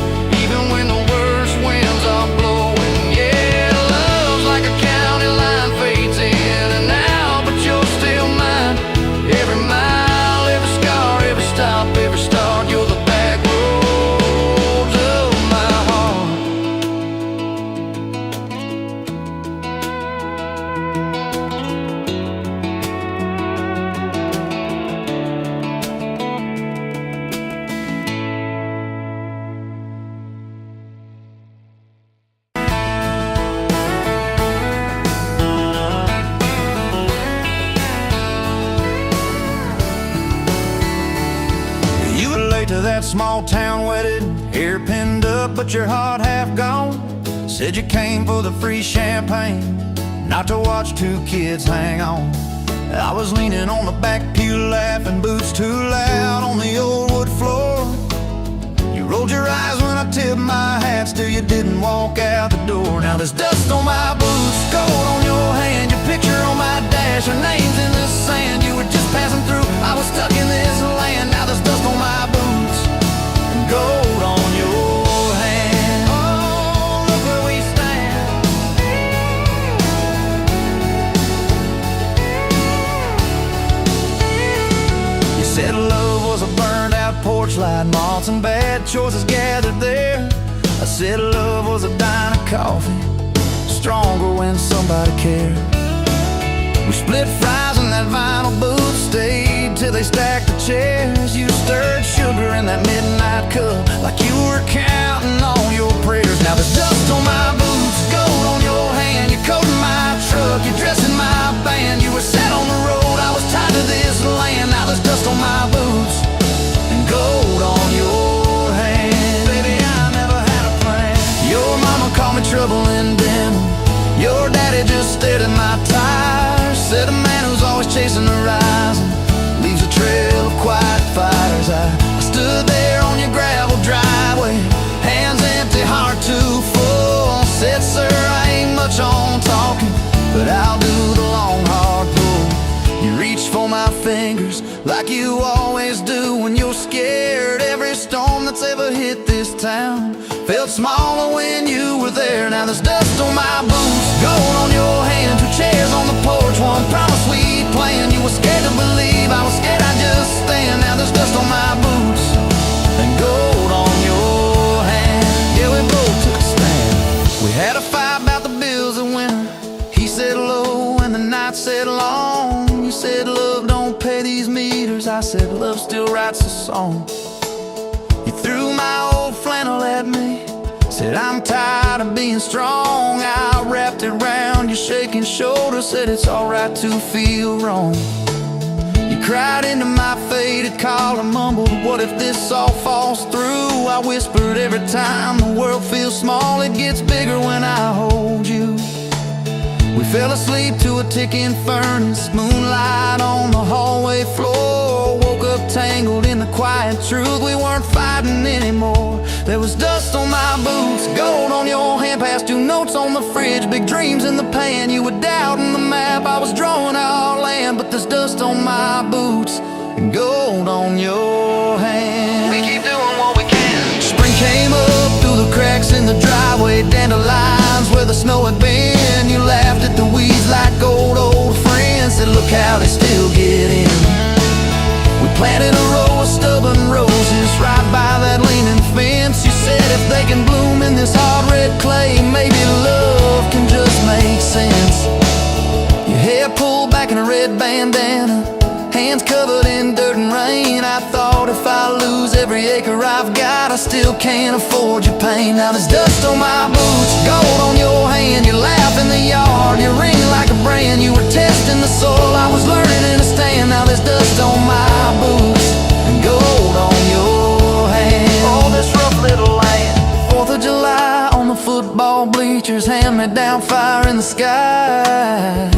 even when the worst winds are blowing. Yeah, love's like a county line, fades in and out, but you're still mine. Every mile, every scar, every stop, every start, you're the back roads of my heart. You were late to that small town wedding, hair pinned up but your heart half gone. Said you came for the free champagne, not to watch two kids hang on. I was leaning on the back pew laughing, boots too loud on the old wood floor. You rolled your eyes when I tipped my hat, still you didn't walk out the door. Now there's dust on my boots, gold on your hand, your picture on my dash, your name's in the sand. You were just passing through, I was stuck in this land. Now there's dust on my boots and gold on your hand. Oh, look where we stand. You said love was a burned out porch light, moths and bad choices gathered there. I said love was a dime of coffee, stronger when somebody cared. We split fries in that vinyl booth, stayed till they stacked the chairs. You stirred sugar in that midnight cup like you were counting on your prayers. Now there's dust on my boots, gold on your hand, your coat in my truck, your dress in my band. You were set on the road, I was tied to this land. Now there's dust on my boots and gold on your hand. Baby, I never had a plan. Your mama called me trouble in denim, your daddy just stared at my tires. Said a man who's always chasing the horizon leaves a trail of quiet fires. I stood there on your gravel driveway, hands empty, heart too full. Said, sir, I ain't much on talking, but I'll do the long hard pull. You reached for my fingers like you always do when you're scared. Every storm that's ever hit this town Felt smaller when you were there. Now there's dust on my boots, gold on your hand, 2 chairs on the porch, one promise we planned. You were scared to believe, I was scared I'd just stand. Now there's dust on my boots and gold on your hand. Yeah, we both took a stand. We had a fight about the bills of winter. He said low and the night said long. You said love don't pay these meters. I said love still writes a song. You threw my old flannel at me, said I'm tired of being strong. I wrapped it around your shaking shoulder, said it's alright to feel wrong. You cried into my faded collar, mumbled, what if this all falls through? I whispered, every time the world feels small, it gets bigger when I hold you. We fell asleep to a ticking furnace, moonlight on the hallway floor. Woke up tangled in the quiet truth, we weren't fighting anymore. There was dust on my boots, gold on your hand, past 2 notes on the fridge, big dreams in the pan. You were doubting the map, I was drawing our land. But there's dust on my boots and gold on your hand. We keep doing what we can. Spring came up through the cracks in the driveway, dandelions where the snow had been. You laughed at the weeds like old friends, said look how they still get in. We planted a row of stubborn roses right by that leaning fence. You said if they can bloom in this hard red clay, maybe love can just make sense. Your hair pulled back in a red bandana, hands covered in dirt and rain. I thought if I lose every acre I've got, I still can't afford your pain. Now there's dust on my boots, gold on your hand. You laugh in the yard, you ring like a brand. You were testing the soil, I was learning in a stand. Now there's dust on my boots and gold on your hand. Oh, this rough little land. 4th of July on the football bleachers, hand-me-down fire in the sky.